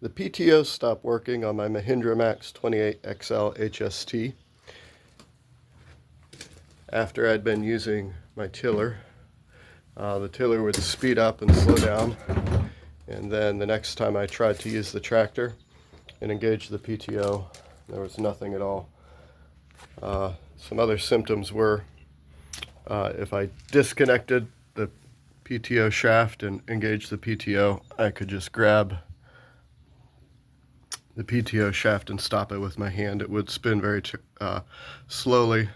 The PTO stopped working on my Mahindra Max 28XL HST after I'd been using my tiller. The tiller would speed up and slow down, and then the next time I tried to use the tractor and engage the PTO, there was nothing at all. Some other symptoms were if I disconnected the PTO shaft and engaged the PTO, I could just grab the PTO shaft and stop it with my hand. It would spin very slowly,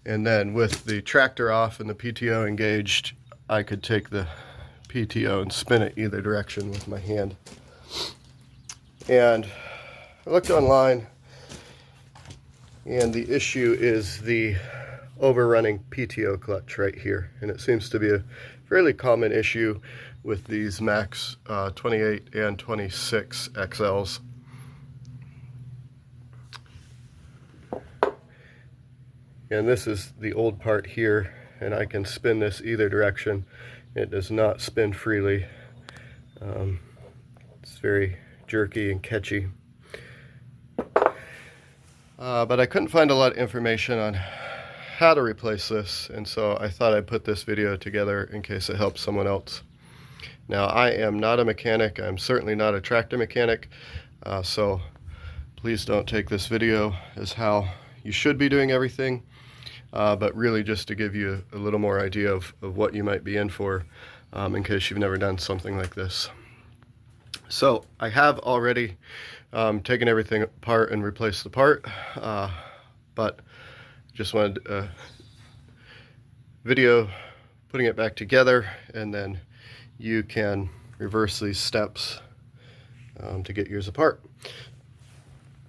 and then with the tractor off and the PTO engaged, I could take the PTO and spin it either direction with my hand. And I looked online, and the issue is the overrunning PTO clutch right here, and it seems to be a fairly common issue with these Max 28 and 26 XLs. And this is the old part here, and I can spin this either direction. It does not spin freely. It's very jerky and catchy. But I couldn't find a lot of information on how to replace this, and so I thought I'd put this video together in case it helps someone else. Now, I am not a mechanic. I'm certainly not a tractor mechanic, so please don't take this video as how you should be doing everything, but really just to give you a little more idea of what you might be in for in case you've never done something like this. So I have already taken everything apart and replaced the part, but just wanted a video putting it back together, and then you can reverse these steps to get yours apart.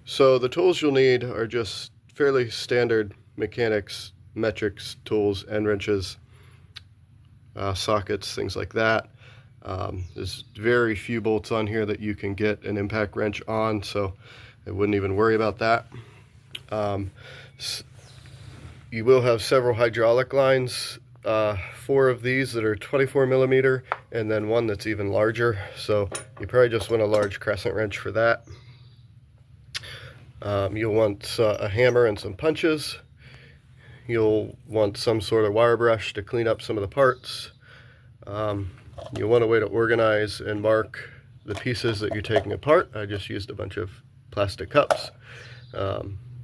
So the tools you'll need are just fairly standard mechanics, metrics tools, end wrenches, sockets, things like that. There's very few bolts on here that you can get an impact wrench on, so I wouldn't even worry about that. You will have several hydraulic lines, 4 of these that are 24 millimeter, and then one that's even larger, so you probably just want a large crescent wrench for that. You'll want a hammer and some punches. You'll want some sort of wire brush to clean up some of the parts. You'll want a way to organize and mark the pieces that you're taking apart. I just used a bunch of plastic cups.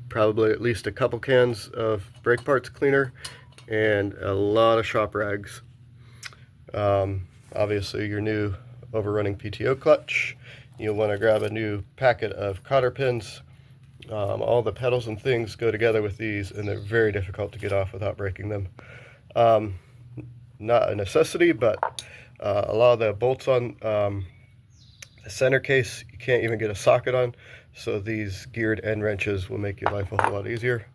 Probably at least a couple cans of brake parts cleaner and a lot of shop rags. Obviously your new overrunning PTO clutch. You'll want to grab a new packet of cotter pins. All the pedals and things go together with these, and they're very difficult to get off without breaking them. Not a necessity, but a lot of the bolts on the center case you can't even get a socket on, so these geared end wrenches will make your life a whole lot easier.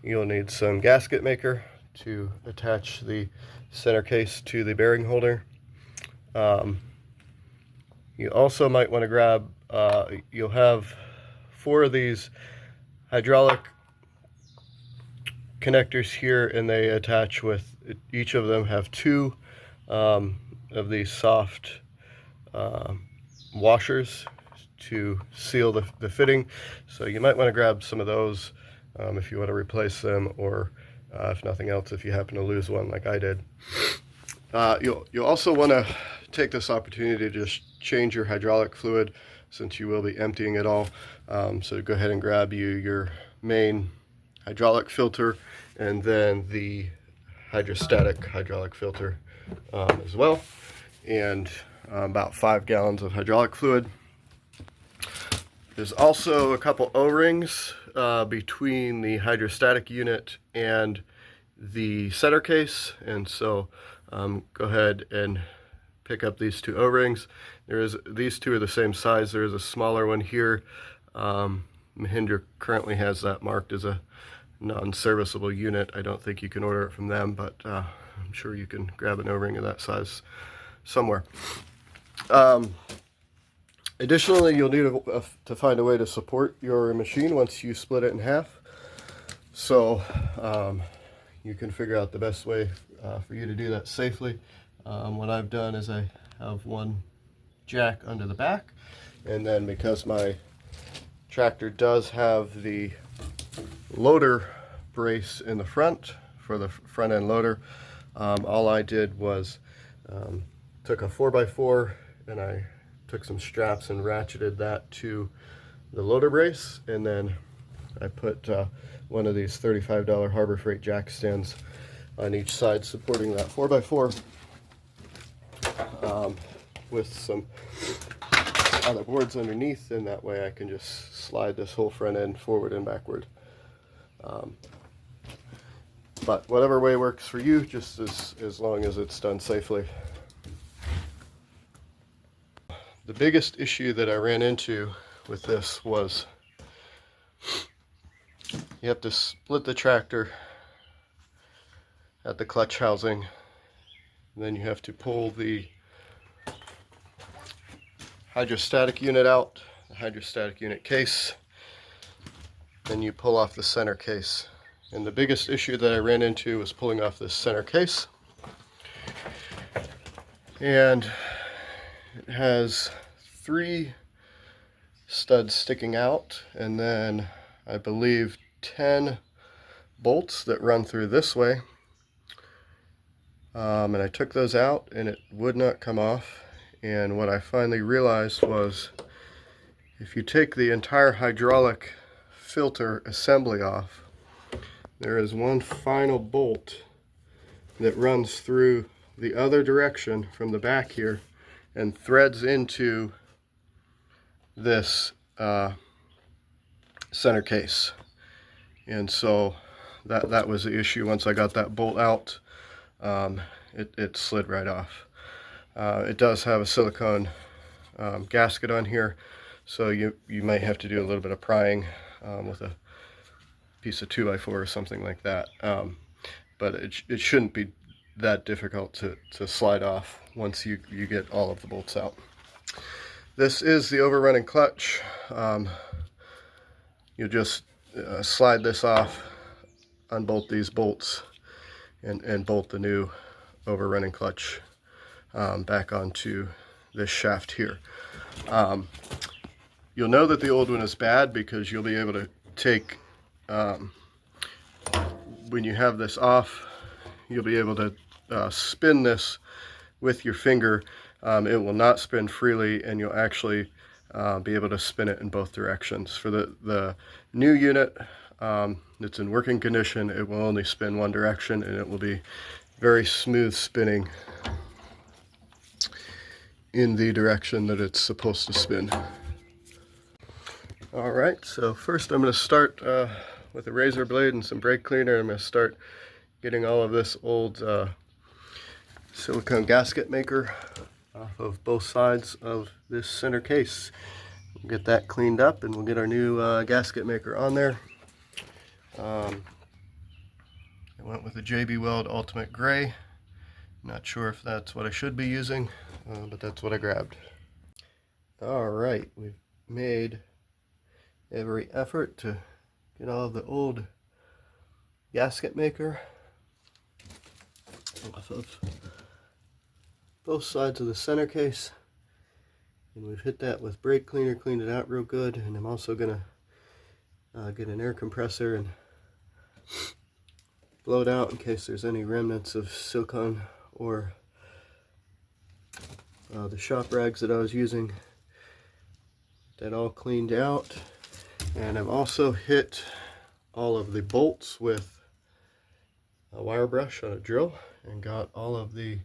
You'll need some gasket maker to attach the center case to the bearing holder. You also might want to grab, you'll have 4 of these hydraulic connectors here, and they attach with, each of them have 2 of these soft washers to seal the fitting, so you might want to grab some of those if you want to replace them, or if nothing else, if you happen to lose one like I did. You'll also want to take this opportunity to just change your hydraulic fluid, since you will be emptying it all. So go ahead and grab your main hydraulic filter, and then the hydrostatic hydraulic filter as well, and about 5 gallons of hydraulic fluid. There's also a couple O-rings between the hydrostatic unit and the center case, and so go ahead and pick up these 2 O-rings. These 2 are the same size. There is a smaller one here. Mahindra currently has that marked as a non-serviceable unit. I don't think you can order it from them, but I'm sure you can grab an O-ring of that size somewhere. Additionally, you'll need to find a way to support your machine once you split it in half. So you can figure out the best way for you to do that safely. What I've done is I have one jack under the back, And then because my tractor does have the loader brace in the front for the front end loader, all I did was took a 4x4 and I took some straps and ratcheted that to the loader brace, and then I put one of these $35 Harbor Freight jack stands on each side supporting that 4x4 with some other boards underneath, and that way I can just slide this whole front end forward and backward. But whatever way works for you, just as long as it's done safely. The biggest issue that I ran into with this was you have to split the tractor at the clutch housing, and then you have to pull the hydrostatic unit out, the hydrostatic unit case, then you pull off the center case. And the biggest issue that I ran into was pulling off this center case. And it has 3 studs sticking out, and then I believe 10 bolts that run through this way. And I took those out and it would not come off. And what I finally realized was if you take the entire hydraulic filter assembly off, there is one final bolt that runs through the other direction from the back here and threads into this center case. And so that was the issue. Once I got that bolt out, it slid right off. It does have a silicone gasket on here, so you might have to do a little bit of prying with a piece of 2x4 or something like that. But it shouldn't be that difficult to slide off once you get all of the bolts out. This is the overrunning clutch. You'll just slide this off, unbolt these bolts, and bolt the new overrunning clutch back onto this shaft here. You'll know that the old one is bad because you'll be able to take, when you have this off, you'll be able to spin this with your finger. It will not spin freely, and you'll actually be able to spin it in both directions. For the new unit that's in working condition, it will only spin one direction, and it will be very smooth spinning in the direction that it's supposed to spin. Alright, so first I'm going to start with a razor blade and some brake cleaner. I'm going to start getting all of this old silicone gasket maker off of both sides of this center case. We'll get that cleaned up and we'll get our new gasket maker on there. I went with the JB Weld Ultimate Gray. Not sure if that's what I should be using, but that's what I grabbed. Alright, we've made every effort to get all of the old gasket maker off of both sides of the center case, and we've hit that with brake cleaner, cleaned it out real good. And I'm also gonna get an air compressor and blow it out in case there's any remnants of silicone or the shop rags that I was using. That all cleaned out, and I've also hit all of the bolts with a wire brush on a drill and got all of the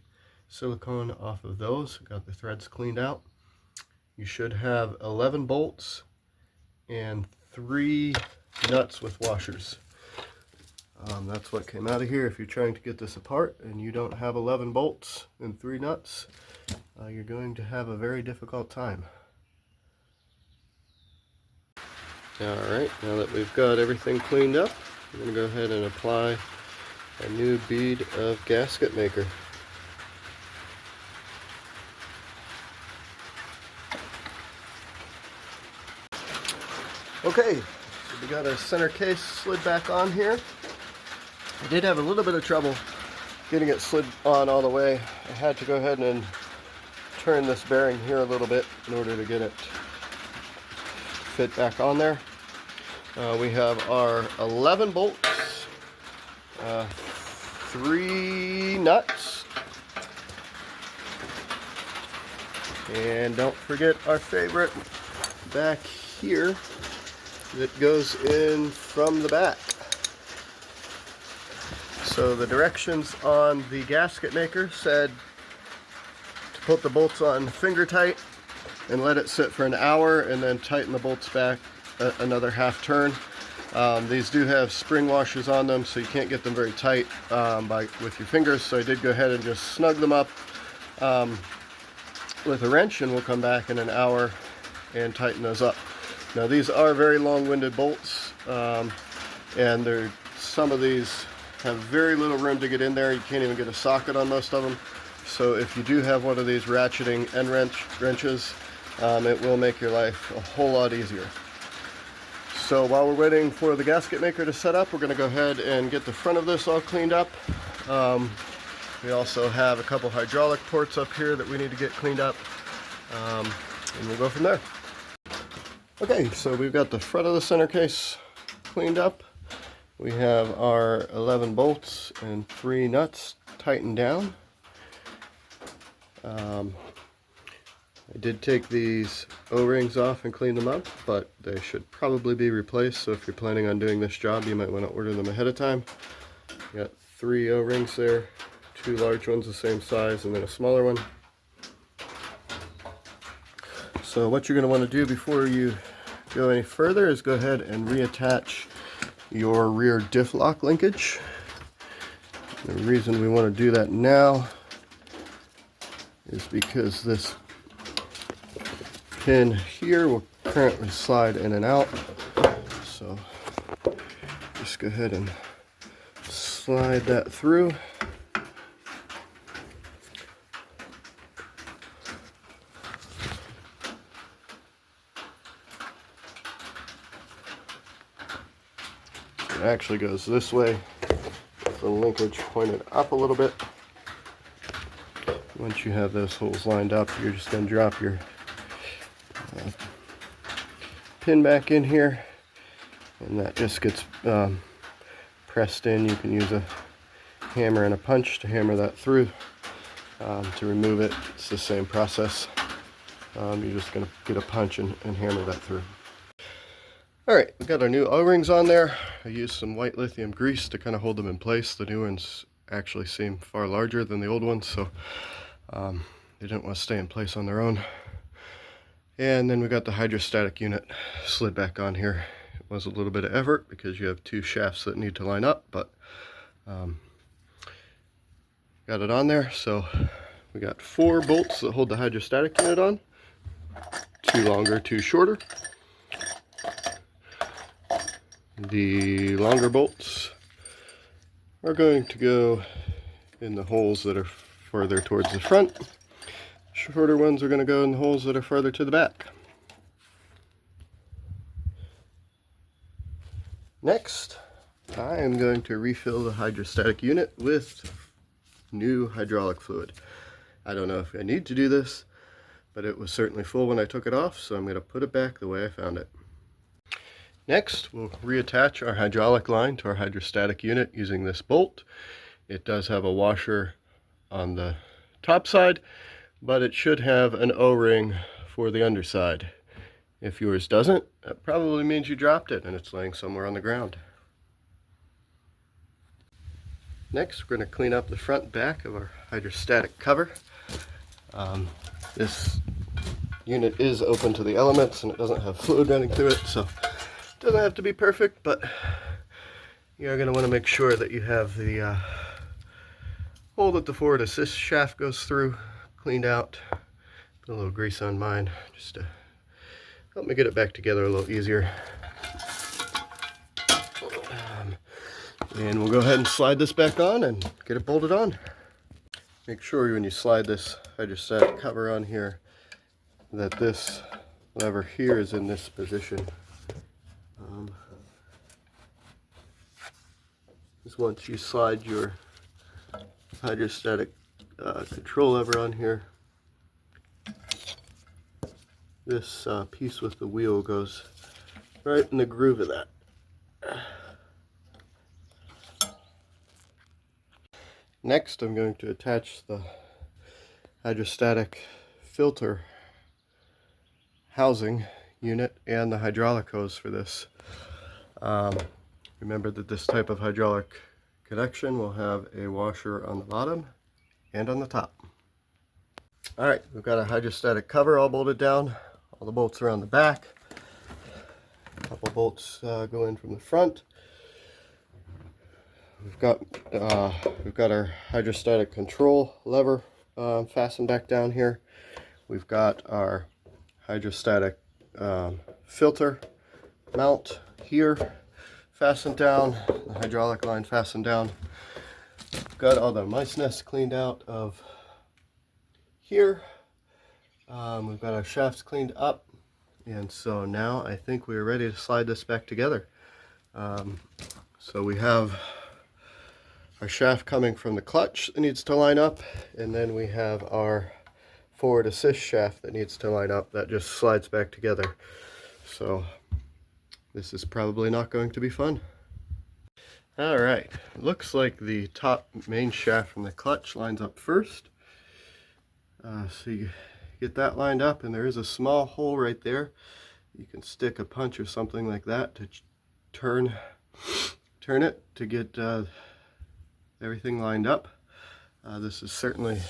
silicone off of those. Got the threads cleaned out. You should have 11 bolts and 3 nuts with washers. That's what came out of here. If you're trying to get this apart and you don't have 11 bolts and 3 nuts, you're going to have a very difficult time. Alright, now that we've got everything cleaned up, I'm going to go ahead and apply a new bead of gasket maker. Okay, so we got our center case slid back on here. I did have a little bit of trouble getting it slid on all the way. I had to go ahead and turn this bearing here a little bit in order to get it fit back on there. We have our 11 bolts, 3 nuts, and don't forget our favorite back here that goes in from the back. So the directions on the gasket maker said to put the bolts on finger tight and let it sit for an hour and then tighten the bolts back another half turn. These do have spring washers on them, so you can't get them very tight with your fingers, so I did go ahead and just snug them up with a wrench, and we'll come back in an hour and tighten those up. Now these are very long-winded bolts, and some of these have very little room to get in there. You can't even get a socket on most of them. So if you do have one of these ratcheting end wrenches, it will make your life a whole lot easier. So while we're waiting for the gasket maker to set up, we're going to go ahead and get the front of this all cleaned up. We also have a couple hydraulic ports up here that we need to get cleaned up, and we'll go from there. Okay, so we've got the front of the center case cleaned up. We have our 11 bolts and 3 nuts tightened down. I did take these O-rings off and clean them up, but they should probably be replaced, so if you're planning on doing this job, you might want to order them ahead of time. You got 3 O-rings there, 2 large ones the same size, and then a smaller one. So what you're going to want to do before you go any further is go ahead and reattach your rear diff lock linkage. The reason we want to do that now is because this pin here will currently slide in and out. So just go ahead and slide that through. It actually goes this way, the linkage pointed up a little bit. Once you have those holes lined up, you're just going to drop your pin back in here, and that just gets pressed in. You can use a hammer and a punch to hammer that through. To remove it, it's the same process. You're just going to get a punch and hammer that through. Alright, we've got our new O-rings on there. I used some white lithium grease to kind of hold them in place. The new ones actually seem far larger than the old ones, so they didn't want to stay in place on their own. And then we got the hydrostatic unit slid back on here. It was a little bit of effort because you have 2 shafts that need to line up, but got it on there. So we got 4 bolts that hold the hydrostatic unit on. 2 longer, 2 shorter. The longer bolts are going to go in the holes that are further towards the front. Shorter ones are going to go in the holes that are further to the back. Next, I am going to refill the hydrostatic unit with new hydraulic fluid. I don't know if I need to do this, but it was certainly full when I took it off, so I'm going to put it back the way I found it. Next, we'll reattach our hydraulic line to our hydrostatic unit using this bolt. It does have a washer on the top side, but it should have an O-ring for the underside. If yours doesn't, that probably means you dropped it and it's laying somewhere on the ground. Next, we're going to clean up the front and back of our hydrostatic cover. This unit is open to the elements and it doesn't have fluid running through it, so it doesn't have to be perfect, but you're going to want to make sure that you have the hole that the forward assist shaft goes through cleaned out. Put a little grease on mine just to help me get it back together a little easier. And we'll go ahead and slide this back on and get it bolted on. Make sure when you slide this hydrostatic cover on here that this lever here is in this position. Just once you slide your hydrostatic control lever on here, this piece with the wheel goes right in the groove of that. Next, I'm going to attach the hydrostatic filter housing unit and the hydraulic hose for this. Remember that this type of hydraulic connection will have a washer on the bottom and on the top. Alright, we've got a hydrostatic cover all bolted down. All the bolts are on the back. A couple bolts go in from the front. We've got our hydrostatic control lever fastened back down here. We've got our hydrostatic filter mount here fastened down, the hydraulic line fastened down. We've got all the mice nests cleaned out of here. We've got our shafts cleaned up, and so now I think we're ready to slide this back together. So we have our shaft coming from the clutch that needs to line up, and then we have our forward assist shaft that needs to line up that just slides back together. So this is probably not going to be fun. Alright, looks like the top main shaft from the clutch lines up first. So you get that lined up, and there is a small hole right there. You can stick a punch or something like that to turn it to get everything lined up. This is certainly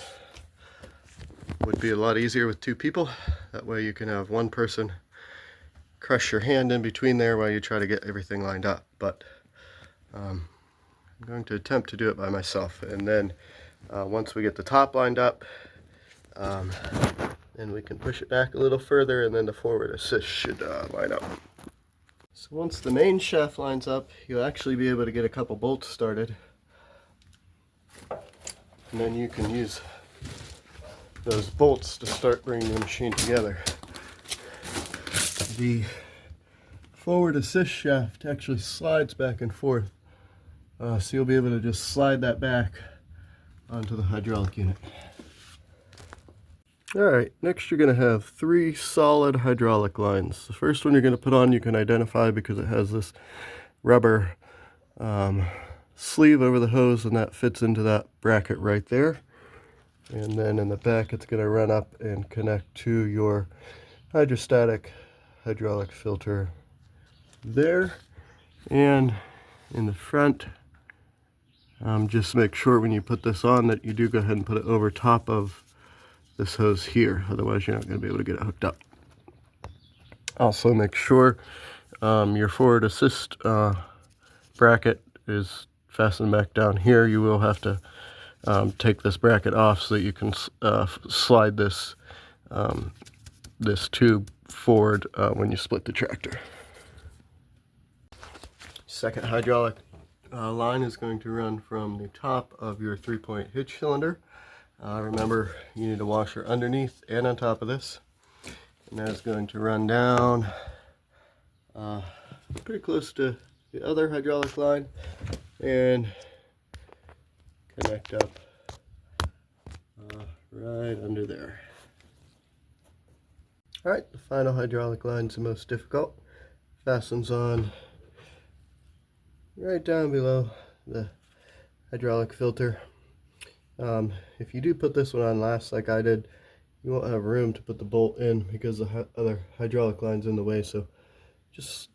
would be a lot easier with two people. That way you can have one person crush your hand in between there while you try to get everything lined up. But I'm going to attempt to do it by myself, and then once we get the top lined up, then we can push it back a little further, and then the forward assist should line up. So once the main shaft lines up, you'll actually be able to get a couple bolts started, and then you can use those bolts to start bringing the machine together. The forward assist shaft actually slides back and forth, so you'll be able to just slide that back onto the hydraulic unit. Alright, next you're going to have 3 solid hydraulic lines. The first one you're going to put on you can identify because it has this rubber sleeve over the hose, and that fits into that bracket right there. And then in the back it's going to run up and connect to your hydrostatic hydraulic filter there. And in the front, just make sure when you put this on that you do go ahead and put it over top of this hose here, otherwise you're not going to be able to get it hooked up. Also make sure your forward assist bracket is fastened back down here. You will have to take this bracket off so that you can slide this this tube forward when you split the tractor. Second hydraulic line is going to run from the top of your 3-point hitch cylinder. Remember, you need a washer underneath and on top of this, and that is going to run down pretty close to the other hydraulic line and connect up right under there. Alright, the final hydraulic line is the most difficult. Fastens on right down below the hydraulic filter. If you do put this one on last like I did, you won't have room to put the bolt in because the other hydraulic line's in the way, so just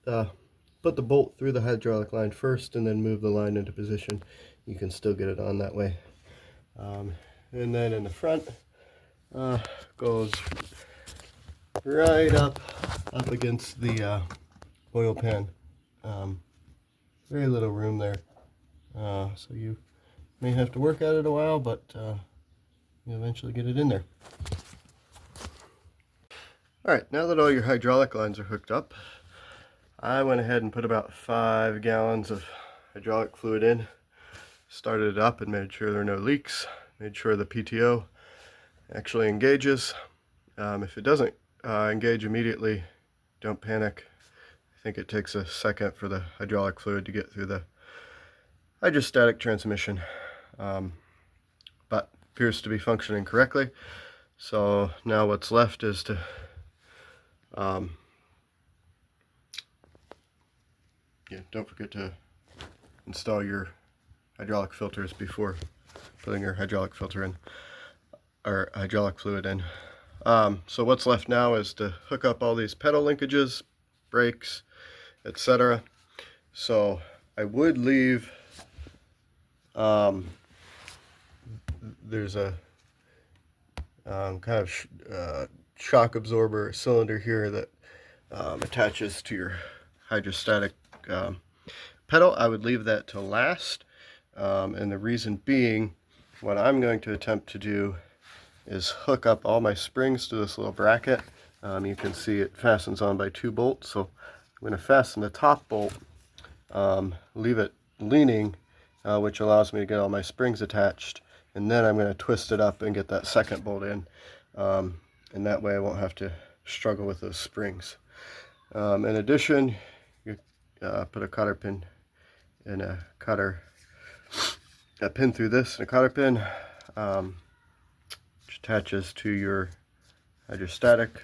put the bolt through the hydraulic line first and then move the line into position. You can still get it on that way. And then in the front, goes right up against the oil pan. Very little room there, so you may have to work at it a while, but you eventually get it in there. Alright, now that all your hydraulic lines are hooked up, I went ahead and put about 5 gallons of hydraulic fluid in, started it up and made sure there are no leaks, made sure the PTO actually engages. If it doesn't engage immediately, don't panic. I think it takes a second for the hydraulic fluid to get through the hydrostatic transmission, but appears to be functioning correctly. So now what's left is to Yeah, don't forget to install your hydraulic filters before putting your hydraulic filter in, or hydraulic fluid in. So what's left now is to hook up all these pedal linkages, brakes, etc. So I would leave, there's a kind of shock absorber cylinder here that attaches to your hydrostatic pedal. I would leave that to last, and the reason being, what I'm going to attempt to do is hook up all my springs to this little bracket. You can see it fastens on by 2 bolts, so I'm going to fasten the top bolt, leave it leaning, which allows me to get all my springs attached, and then I'm going to twist it up and get that second bolt in, and that way I won't have to struggle with those springs. In addition, you put a cotter pin and a pin through this and a cotter pin, which attaches to your hydrostatic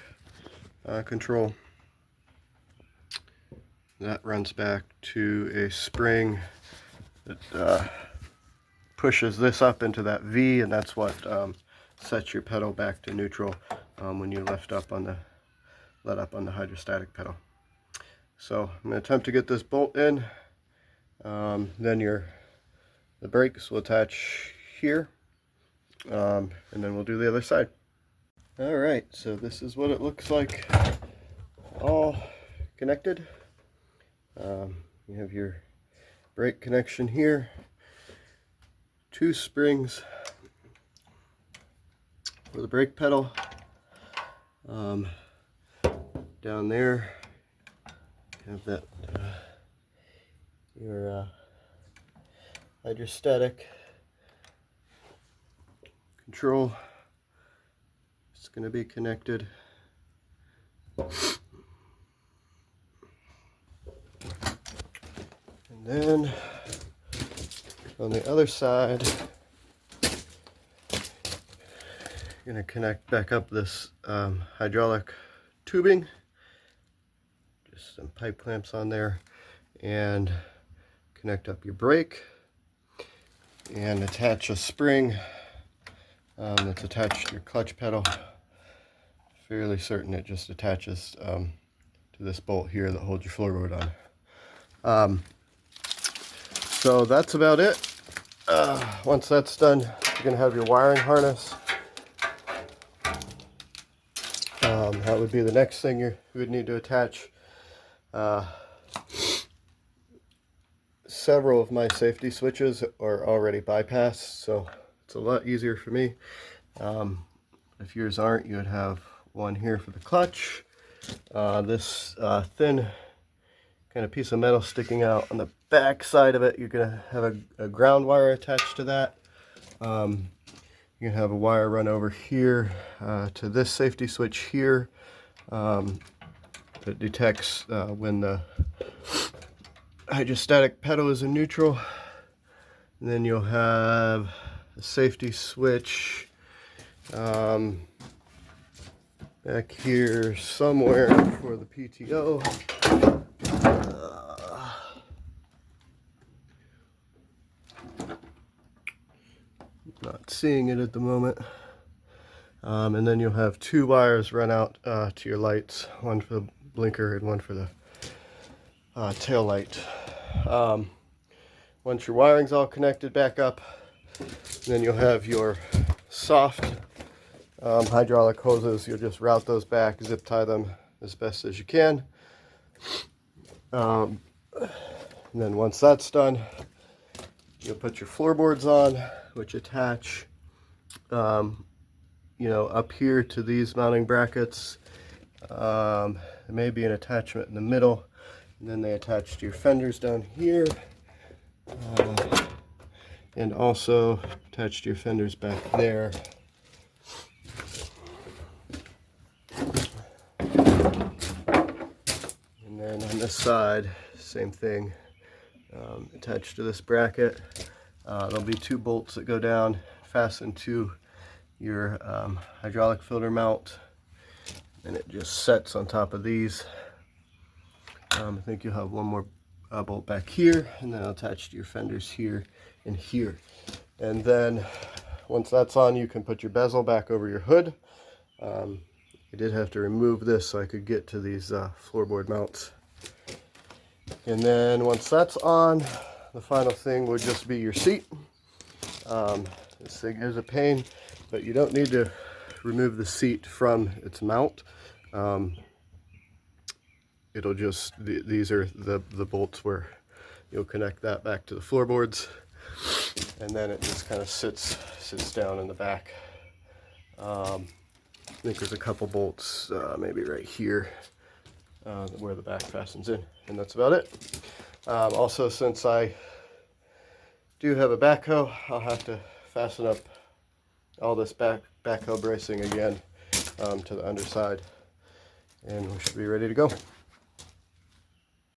control. That runs back to a spring that pushes this up into that V, and that's what sets your pedal back to neutral when you let up on the hydrostatic pedal. So I'm going to attempt to get this bolt in. Then the brakes will attach here, and then we'll do the other side. Alright, so this is what it looks like all connected. You have your brake connection here, 2 springs for the brake pedal. Down there you have that your hydrostatic control. It's going to be connected. And then on the other side, you're going to connect back up this hydraulic tubing. Just some pipe clamps on there, and connect up your brake and attach a spring that's attached to your clutch pedal. Fairly certain it just attaches to this bolt here that holds your floorboard on. So that's about it. Once that's done, you're going to have your wiring harness. That would be the next thing you would need to attach. Several of my safety switches are already bypassed, so it's a lot easier for me. If yours aren't, you would have one here for the clutch. This thin kind of piece of metal sticking out on the back side of it, you're going to have a ground wire attached to that. You can have a wire run over here to this safety switch here that detects when the hydrostatic pedal is in neutral. And then you'll have a safety switch back here somewhere for the PTO. Not seeing it at the moment. And then you'll have 2 wires run out to your lights, one for the blinker and one for the tail light. Once your wiring's all connected back up, then you'll have your soft hydraulic hoses. You'll just route those back, zip tie them as best as you can. And then once that's done, you'll put your floorboards on, which attach up here to these mounting brackets. There may be an attachment in the middle, and then they attach to your fenders down here, and also attach to your fenders back there. And then on this side, same thing, attached to this bracket. There'll be 2 bolts that go down, fastened to your hydraulic filter mount. and it just sets on top of these. I think you'll have one more bolt back here, and then attached to your fenders here and here. And then once that's on, you can put your bezel back over your hood. I did have to remove this so I could get to these floorboard mounts. And then once that's on, the final thing would just be your seat. This thing is a pain, but you don't need to remove the seat from its mount. It'll just, these are the bolts where you'll connect that back to the floorboards, and then it just kind of sits down in the back. I think there's a couple bolts, maybe right here, where the back fastens in, and that's about it. Also, since I do have a backhoe, I'll have to fasten up all this backhoe bracing again to the underside, and we should be ready to go.